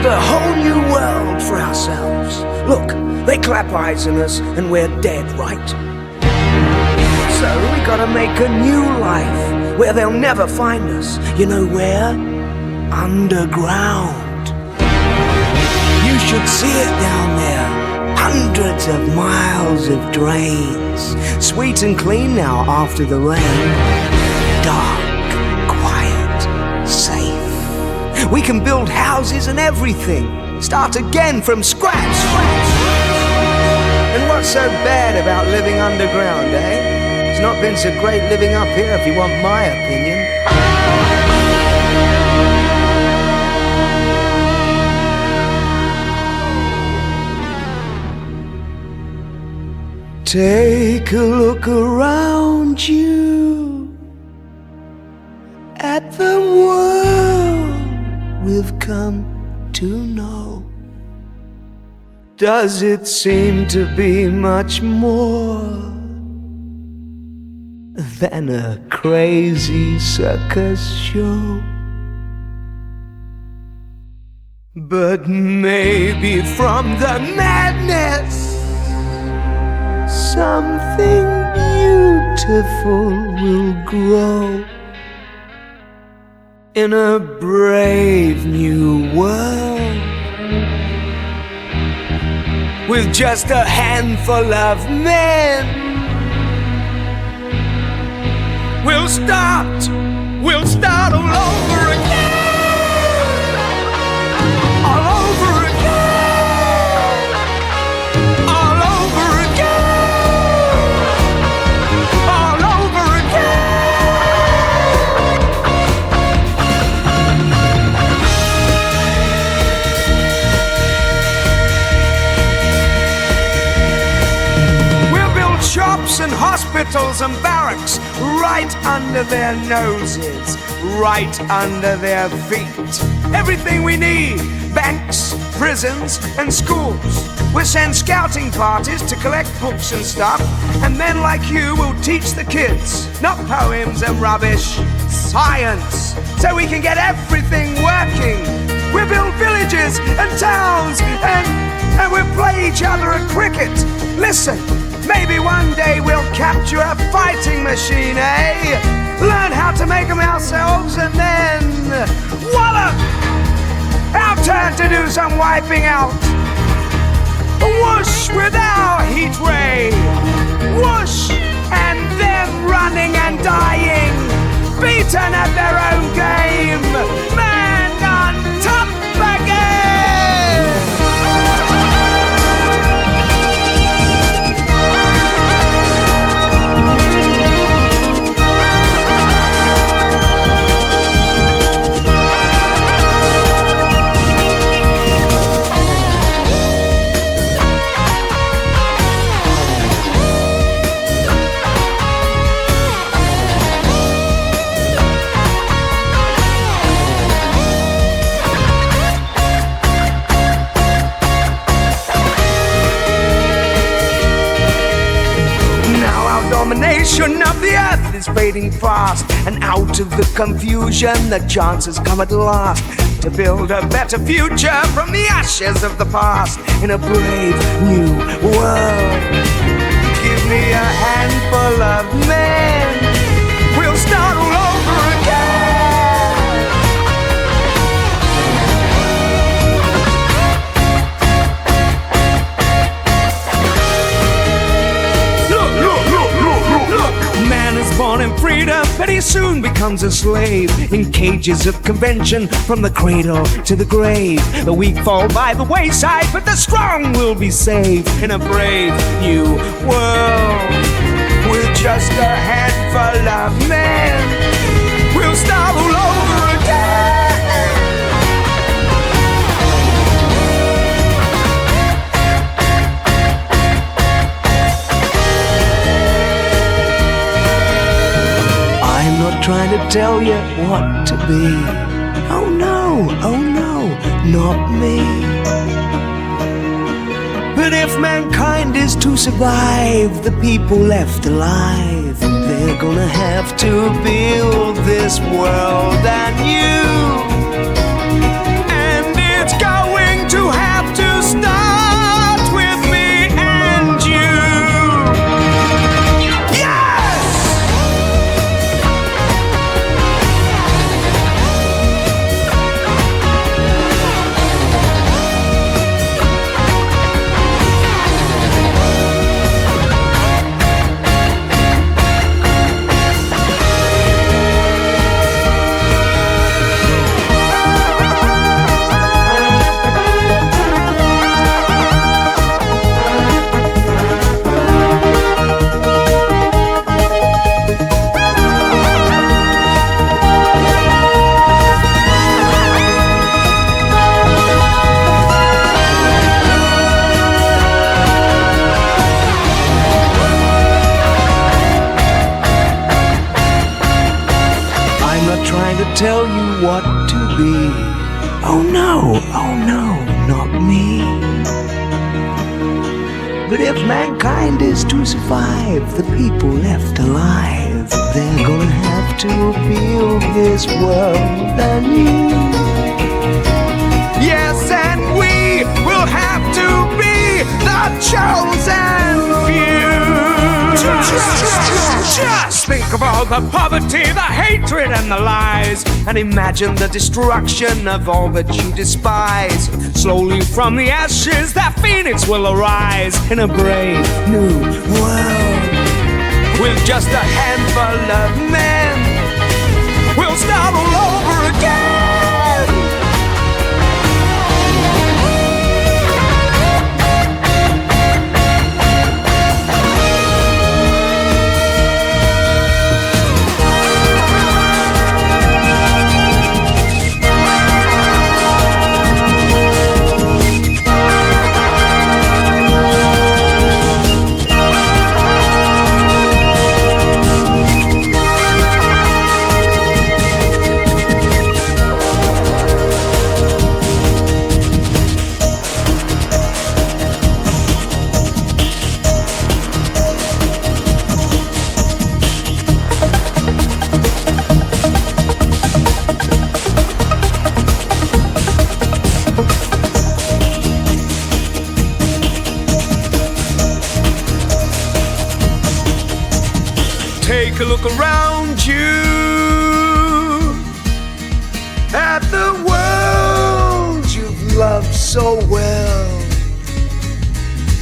a whole new world for ourselves. Look, they clap eyes on us and we're dead, right? So we gotta make a new life where they'll never find us. You know where? Underground. You should see it down there. Hundreds of miles of drains, sweet and clean now after the rain. Dark, quiet, safe. We can build houses and everything. Start again from scratch. And what's so bad about living underground, eh? It's not been so great living up here, if you want my opinion. Take a look around you at the world we've come to know. Does it seem to be much more than a crazy circus show? But maybe from the madness something beautiful will grow in a brave new world with just a handful of men. We'll start all over again, all over again, all over again, all over again. We'll build shops and hospitals and barracks right under their noses, right under their feet. Everything we need, banks, prisons and schools. We'll send scouting parties to collect books and stuff, and men like you will teach the kids, not poems and rubbish, science, so we can get everything working. We'll build villages and towns, and we'll play each other at cricket. Listen, maybe one day we'll capture a fighting machine, eh? Learn how to make them ourselves and then voila! Our turn to do some wiping out. Whoosh with our heat ray. Whoosh! And them running and dying, beaten at their own game. Man on top again! Domination of the earth is fading fast, and out of the confusion the chances come at last to build a better future from the ashes of the past in a brave new world. Give me a handful of men, we'll start all over again. Born in freedom, but he soon becomes a slave in cages of convention from the cradle to the grave. The weak fall by the wayside, but the strong will be saved in a brave new world with just a handful of men. We'll start all over again. I'm not trying to tell you what to be. Oh no, not me. But if mankind is to survive, the people left alive, they're gonna have to build this world anew. And it's going not trying to tell you what to be. Oh no, not me. But if mankind is to survive, the people left alive, they're gonna have to build this world anew. Yes, and we will have to be the chosen few. Just think of all the poverty, the hatred and the lies, and imagine the destruction of all that you despise. Slowly from the ashes that phoenix will arise in a brave new world. With just a handful of men, we'll start all over again. Take a look around you at the world you've loved so well,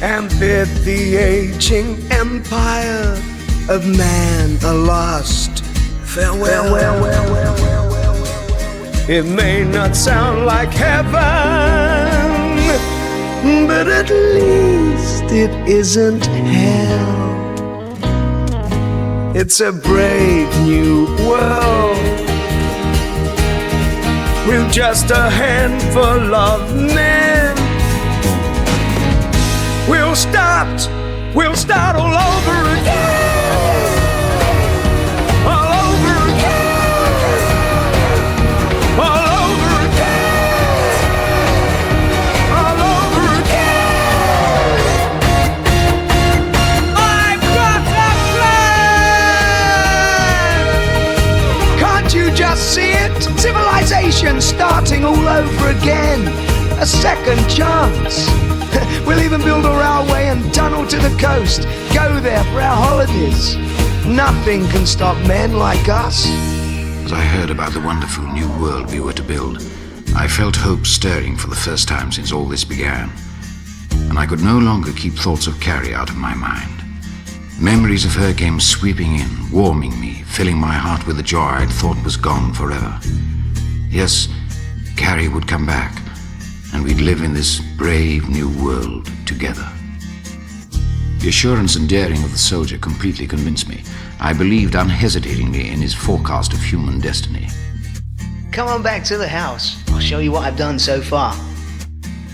and bid the aging empire of man a last farewell. It may not sound like heaven, but at least it isn't hell. It's a brave new world with just a handful of men. We'll start all over again. All over again. All over again. All over again. I've got a plan. Can't you just see it? Civilization starting all over again. A second chance. We'll even build a railway and tunnel to the coast. Go there for our holidays. Nothing can stop men like us. As I heard about the wonderful new world we were to build, I felt hope stirring for the first time since all this began. And I could no longer keep thoughts of Carrie out of my mind. Memories of her came sweeping in, warming me, filling my heart with the joy I'd thought was gone forever. Yes, Carrie would come back, and we'd live in this brave new world together. The assurance and daring of the soldier completely convinced me. I believed unhesitatingly in his forecast of human destiny. Come on back to the house. I'll show you what I've done so far.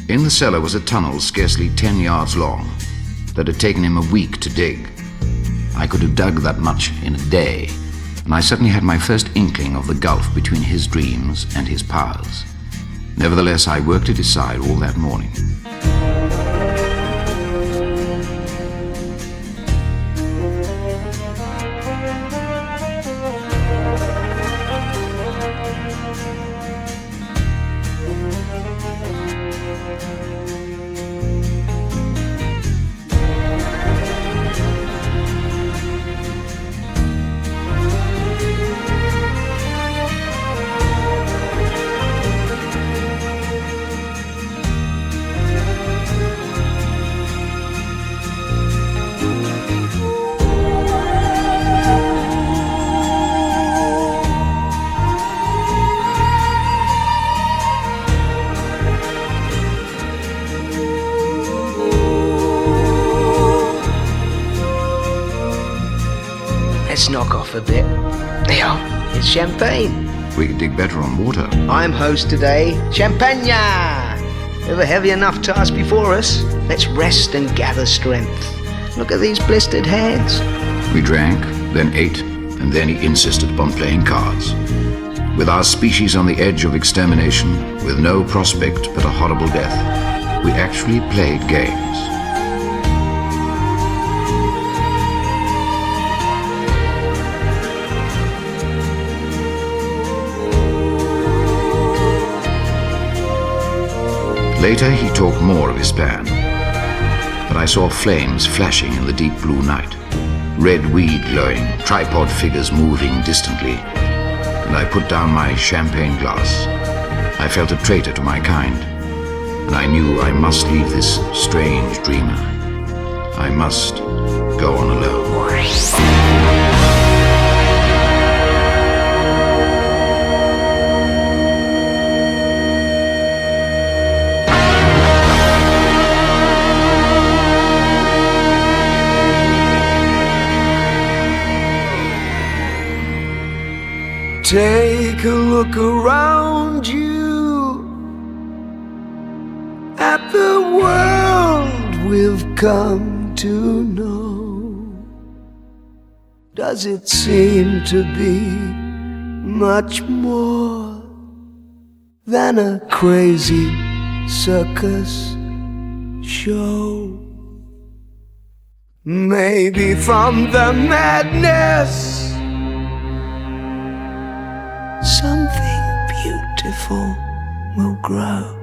In the cellar was a tunnel scarcely 10 yards long that had taken him a week to dig. I could have dug that much in a day, and I certainly had my first inkling of the gulf between his dreams and his powers. Nevertheless, I worked at his side all that morning. Let's knock off a bit. There, it's champagne. We could dig better on water. I'm host today. Champagne! We have a heavy enough task before us. Let's rest and gather strength. Look at these blistered hands. We drank, then ate, and then he insisted upon playing cards. With our species on the edge of extermination, with no prospect but a horrible death, we actually played games. Later, he talked more of his plan, but I saw flames flashing in the deep blue night, red weed glowing, tripod figures moving distantly, and I put down my champagne glass. I felt a traitor to my kind, and I knew I must leave this strange dreamer. I must go on alone. Take a look around you at the world we've come to know. Does it seem to be much more than a crazy circus show? Maybe from the madness something beautiful will grow.